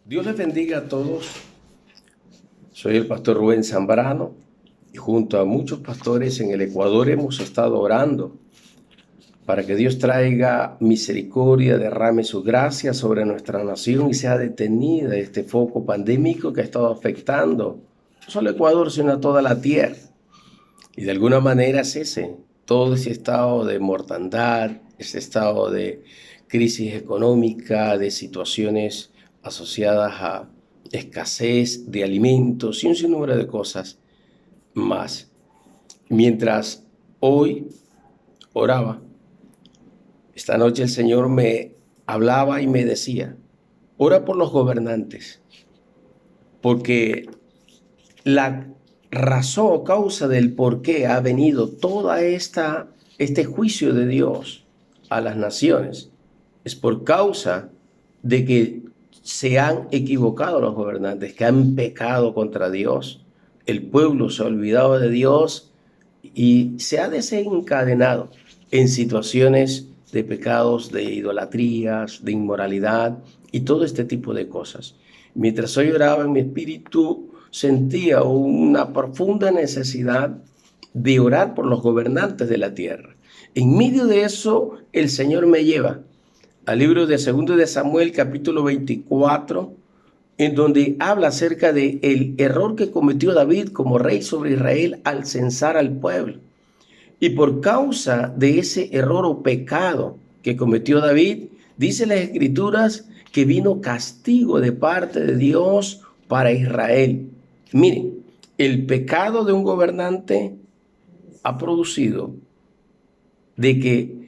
Dios les bendiga a todos. Soy el pastor Rubén Zambrano y junto a muchos pastores en el Ecuador hemos estado orando para que Dios traiga misericordia, derrame su gracia sobre nuestra nación y sea detenida este foco pandémico que ha estado afectando no solo Ecuador, sino a toda la tierra. Y de alguna manera todo ese estado de mortandad, ese estado de crisis económica, de situaciones asociadas a escasez de alimentos y un sinnúmero de cosas más. Mientras hoy oraba, esta noche el Señor me hablaba y me decía, ora por los gobernantes, porque la razón o causa del por qué ha venido toda este juicio de Dios a las naciones es por causa de que se han equivocado los gobernantes, que han pecado contra Dios. El pueblo se ha olvidado de Dios y se ha desencadenado en situaciones de pecados, de idolatrías, de inmoralidad y todo este tipo de cosas. Mientras hoy oraba en mi espíritu, sentía una profunda necesidad de orar por los gobernantes de la tierra. En medio de eso, el Señor me lleva al libro de 2 de Samuel, capítulo 24, en donde habla acerca del error que cometió David como rey sobre Israel al censar al pueblo. Y por causa de ese error o pecado que cometió David, dice las Escrituras que vino castigo de parte de Dios para Israel. Miren, el pecado de un gobernante ha producido de que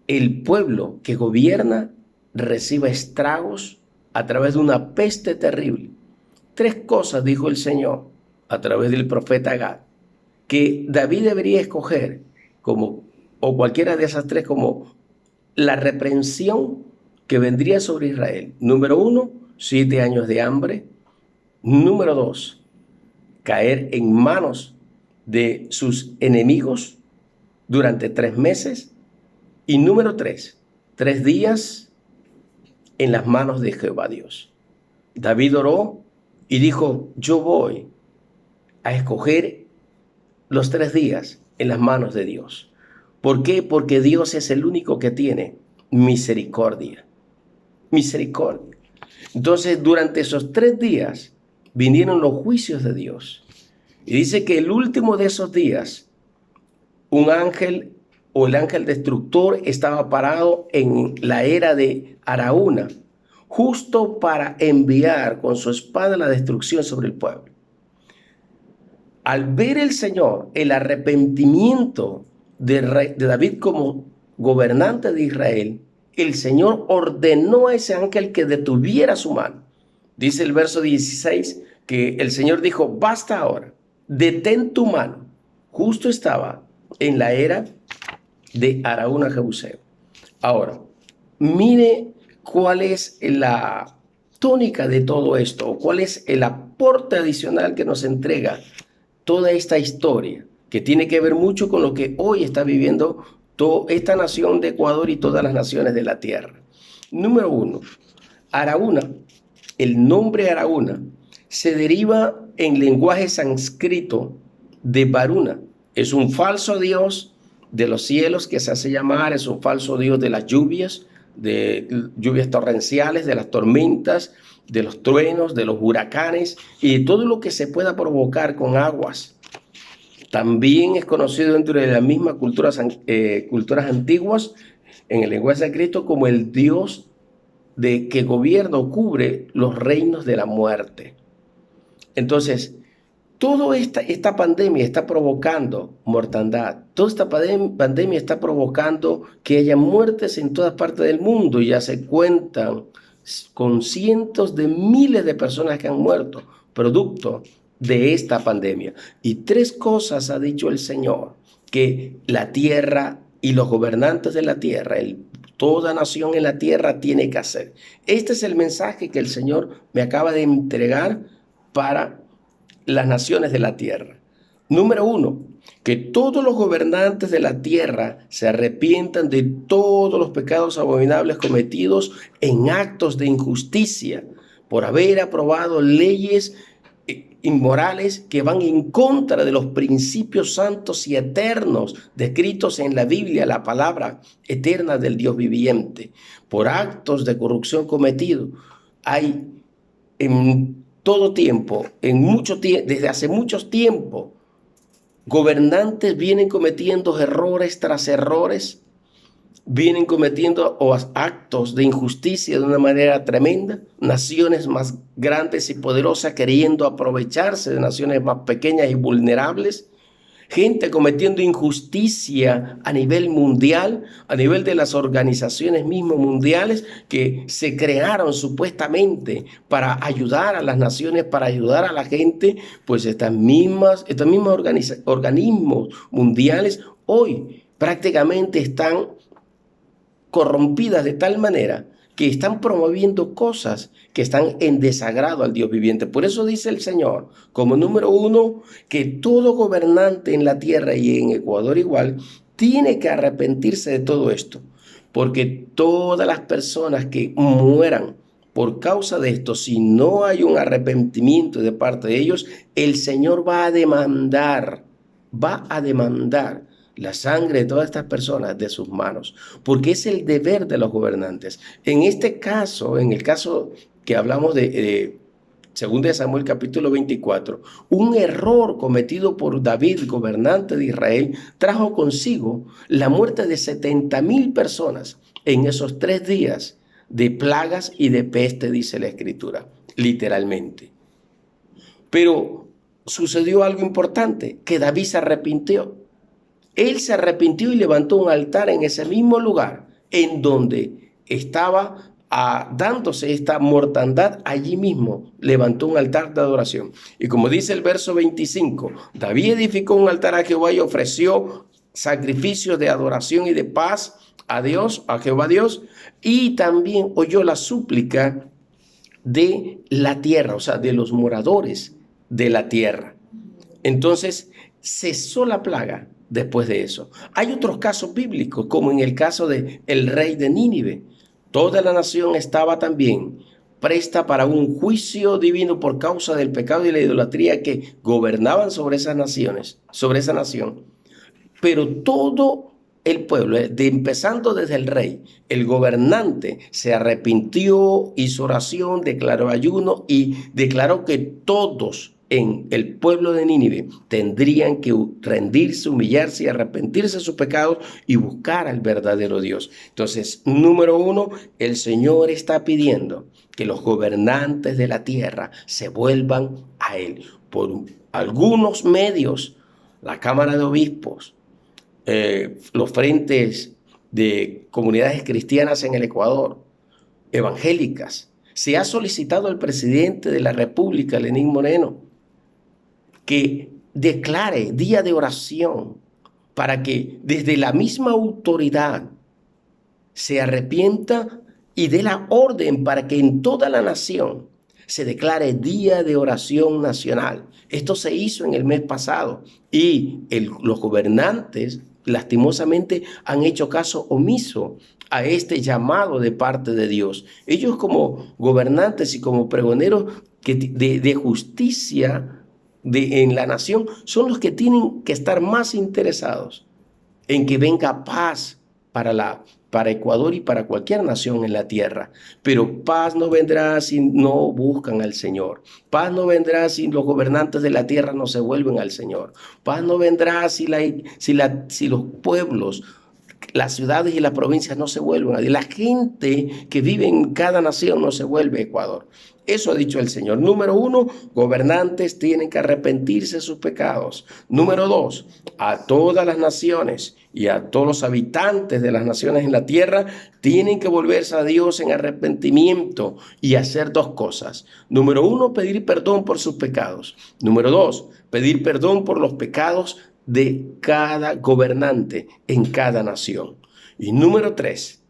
el pueblo que gobierna reciba estragos a través de una peste terrible. 3 cosas dijo el Señor a través del profeta Gad, que David debería escoger como, o cualquiera de esas 3, como la reprensión que vendría sobre Israel. Número 1, 7 años de hambre. Número 2, caer en manos de sus enemigos durante 3 meses. Y número 3, 3 días en las manos de Jehová Dios. David oró y dijo, yo voy a escoger los 3 días en las manos de Dios. ¿Por qué? Porque Dios es el único que tiene misericordia. Misericordia. Entonces, durante esos 3 días vinieron los juicios de Dios. Y dice que el último de esos días, un ángel o el ángel destructor estaba parado en la era de Araúna, justo para enviar con su espada la destrucción sobre el pueblo. Al ver el Señor el arrepentimiento de David como gobernante de Israel, el Señor ordenó a ese ángel que detuviera su mano. Dice el verso 16 que el Señor dijo, basta ahora, detén tu mano. Justo estaba en la era de Araúna Jebuseo. Ahora, mire cuál es la tónica de todo esto, o cuál es el aporte adicional que nos entrega toda esta historia, que tiene que ver mucho con lo que hoy está viviendo toda esta nación de Ecuador y todas las naciones de la tierra. Número 1, Araúna, el nombre Araúna, se deriva en lenguaje sánscrito de Varuna. Es un falso dios de los cielos que se hace llamar, es un falso dios de las lluvias, de lluvias torrenciales, de las tormentas, de los truenos, de los huracanes y de todo lo que se pueda provocar con aguas. También es conocido dentro de las mismas culturas antiguas, en el lenguaje sánscrito, como el dios de que gobierna o cubre los reinos de la muerte. Entonces, toda esta pandemia está provocando mortandad. Toda esta pandemia está provocando que haya muertes en todas partes del mundo. Y ya se cuentan con cientos de miles de personas que han muerto producto de esta pandemia. Y 3 cosas ha dicho el Señor que la tierra y los gobernantes de la tierra, toda nación en la tierra tiene que hacer. Este es el mensaje que el Señor me acaba de entregar para las naciones de la tierra. Número 1, que todos los gobernantes de la tierra se arrepientan de todos los pecados abominables cometidos en actos de injusticia, por haber aprobado leyes inmorales que van en contra de los principios santos y eternos descritos en la Biblia, la palabra eterna del Dios viviente, por actos de corrupción cometidos. Hay en todo tiempo, desde hace mucho tiempo, gobernantes vienen cometiendo errores tras errores, vienen cometiendo actos de injusticia de una manera tremenda, naciones más grandes y poderosas queriendo aprovecharse de naciones más pequeñas y vulnerables, gente cometiendo injusticia a nivel mundial, a nivel de las organizaciones mismas mundiales que se crearon supuestamente para ayudar a las naciones, para ayudar a la gente. Pues estos mismos organismos mundiales hoy prácticamente están corrompidas de tal manera que están promoviendo cosas que están en desagrado al Dios viviente. Por eso dice el Señor, como número uno, que todo gobernante en la tierra y en Ecuador igual, tiene que arrepentirse de todo esto, porque todas las personas que mueran por causa de esto, si no hay un arrepentimiento de parte de ellos, el Señor va a demandar la sangre de todas estas personas de sus manos, porque es el deber de los gobernantes. En este caso, en el caso que hablamos de 2 Samuel capítulo 24, un error cometido por David, gobernante de Israel, trajo consigo la muerte de 70,000 personas en esos 3 días de plagas y de peste, dice la Escritura, literalmente. Pero sucedió algo importante, que David se arrepintió. Él se arrepintió y levantó un altar en ese mismo lugar en donde estaba dándose esta mortandad. Allí mismo levantó un altar de adoración. Y como dice el verso 25, David edificó un altar a Jehová y ofreció sacrificios de adoración y de paz a Dios, a Jehová Dios, y también oyó la súplica de la tierra, o sea, de los moradores de la tierra. Entonces cesó la plaga. Después de eso, hay otros casos bíblicos, como en el caso del rey de Nínive. Toda la nación estaba también presta para un juicio divino por causa del pecado y la idolatría que gobernaban sobre esas naciones, sobre esa nación. Pero todo el pueblo, empezando desde el rey, el gobernante, se arrepintió, hizo oración, declaró ayuno y declaró que todos en el pueblo de Nínive tendrían que rendirse, humillarse y arrepentirse de sus pecados y buscar al verdadero Dios. Entonces, número uno, el Señor está pidiendo que los gobernantes de la tierra se vuelvan a Él. Por algunos medios, la Cámara de Obispos, los frentes de comunidades cristianas en el Ecuador, evangélicas, se ha solicitado al presidente de la República, Lenín Moreno, que declare día de oración para que desde la misma autoridad se arrepienta y dé la orden para que en toda la nación se declare día de oración nacional. Esto se hizo en el mes pasado y los gobernantes lastimosamente han hecho caso omiso a este llamado de parte de Dios. Ellos como gobernantes y como pregoneros de justicia en la nación son los que tienen que estar más interesados en que venga paz para Ecuador y para cualquier nación en la tierra. Pero paz no vendrá si no buscan al Señor. Paz no vendrá si los gobernantes de la tierra no se vuelven al Señor. Paz no vendrá si los pueblos, las ciudades y las provincias no se vuelven. La gente que vive en cada nación no se vuelve a Ecuador. Eso ha dicho el Señor. Número uno, gobernantes tienen que arrepentirse de sus pecados. Número dos, a todas las naciones y a todos los habitantes de las naciones en la tierra tienen que volverse a Dios en arrepentimiento y hacer dos cosas. Número uno, pedir perdón por sus pecados. Número dos, pedir perdón por los pecados de cada gobernante en cada nación. Y número tres,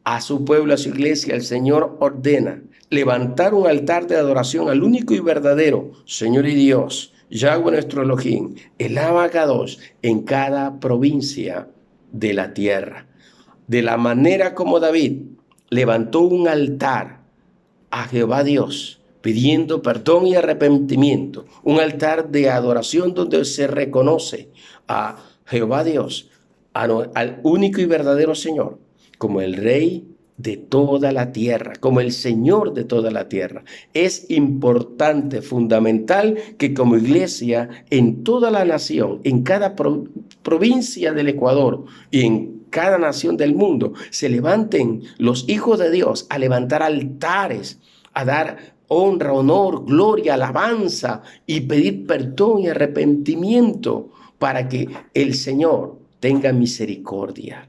a su pueblo, a su iglesia, el Señor ordena levantar un altar de adoración al único y verdadero Señor y Dios, Yahweh nuestro Elohim, el Abacados, en cada provincia de la tierra. De la manera como David levantó un altar a Jehová Dios, pidiendo perdón y arrepentimiento. Un altar de adoración donde se reconoce a Jehová Dios, al único y verdadero Señor, como el Rey de toda la tierra, como el Señor de toda la tierra. Es importante, fundamental, que como iglesia en toda la nación, en cada provincia del Ecuador y en cada nación del mundo, se levanten los hijos de Dios a levantar altares, a dar honra, honor, gloria, alabanza y pedir perdón y arrepentimiento para que el Señor tenga misericordia,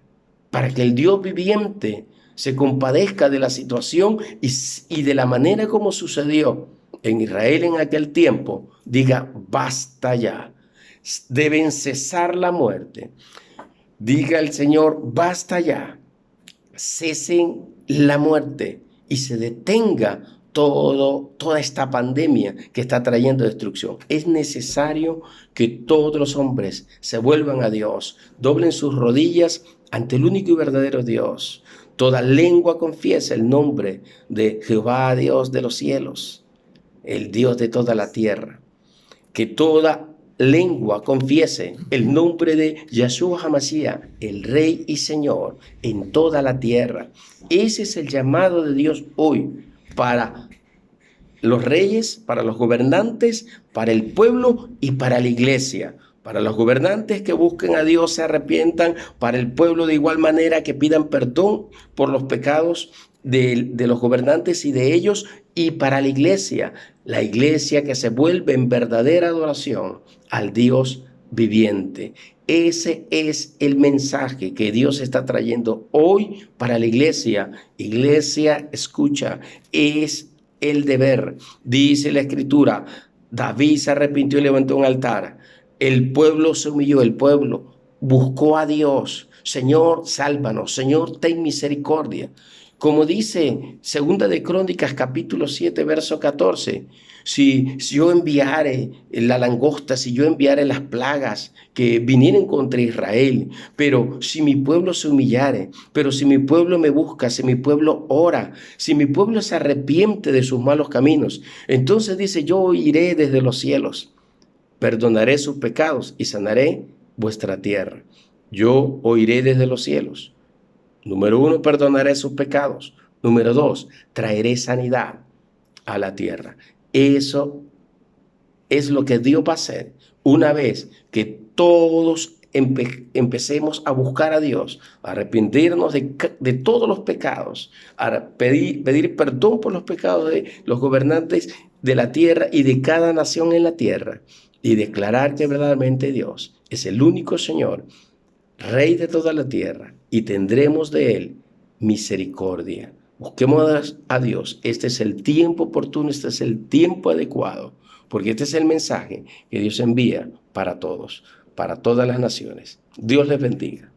para que el Dios viviente se compadezca de la situación y de la manera como sucedió en Israel en aquel tiempo, diga, basta ya, deben cesar la muerte. Diga el Señor, basta ya, cesen la muerte y se detenga toda esta pandemia que está trayendo destrucción. Es necesario que todos los hombres se vuelvan a Dios, doblen sus rodillas ante el único y verdadero Dios. Toda lengua confiesa el nombre de Jehová, Dios de los cielos, el Dios de toda la tierra. Que toda lengua confiese el nombre de Yeshua HaMashiach, el Rey y Señor, en toda la tierra. Ese es el llamado de Dios hoy para los reyes, para los gobernantes, para el pueblo y para la iglesia. Para los gobernantes que busquen a Dios, se arrepientan, para el pueblo de igual manera que pidan perdón por los pecados de los gobernantes y de ellos, y para la iglesia que se vuelve en verdadera adoración al Dios viviente. Ese es el mensaje que Dios está trayendo hoy para la iglesia. Iglesia, escucha, es el deber. Dice la Escritura, David se arrepintió y levantó un altar. El pueblo se humilló, el pueblo buscó a Dios. Señor, sálvanos. Señor, ten misericordia. Como dice 2 de Crónicas, capítulo 7, verso 14. Si yo enviare la langosta, si yo enviare las plagas que vinieren contra Israel, pero si mi pueblo se humillare, pero si mi pueblo me busca, si mi pueblo ora, si mi pueblo se arrepiente de sus malos caminos, entonces dice, yo iré desde los cielos, perdonaré sus pecados y sanaré vuestra tierra. Yo oiré desde los cielos. Número 1, perdonaré sus pecados. Número 2, traeré sanidad a la tierra. Eso es lo que Dios va a hacer una vez que todos empecemos a buscar a Dios, a arrepentirnos de todos los pecados, a pedir perdón por los pecados de los gobernantes de la tierra y de cada nación en la tierra, y declarar que verdaderamente Dios es el único Señor, Rey de toda la tierra, y tendremos de Él misericordia. Busquemos a Dios. Este es el tiempo oportuno, este es el tiempo adecuado, porque este es el mensaje que Dios envía para todos, para todas las naciones. Dios les bendiga.